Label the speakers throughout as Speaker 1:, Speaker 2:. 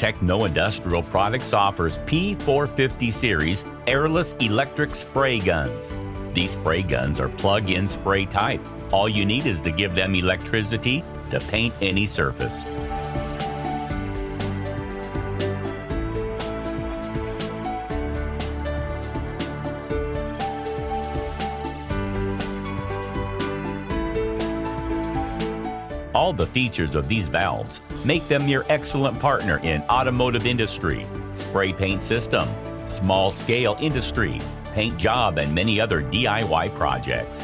Speaker 1: Techno Industrial Products offers P450 series airless electric spray guns. These spray guns are plug-in spray type. All you need is to give them electricity to paint any surface. All the features of these valves make them your excellent partner in automotive industry, spray paint system, small scale industry, paint job, and many other DIY projects.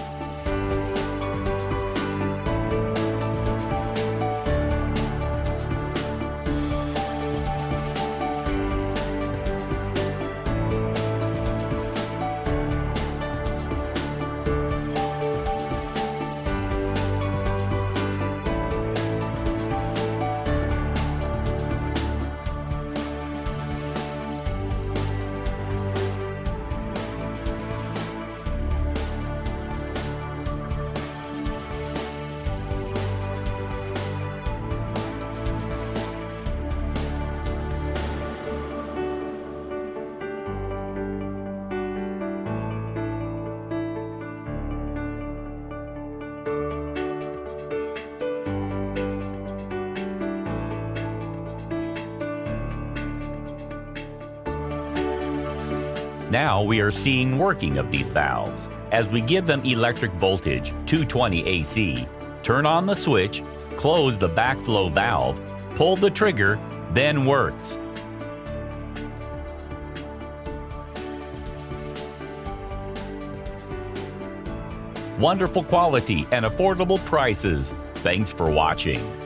Speaker 1: Now we are seeing working of these valves. As we give them electric voltage, 220 AC, turn on the switch, close the backflow valve, pull the trigger, then works. Wonderful quality and affordable prices. Thanks for watching.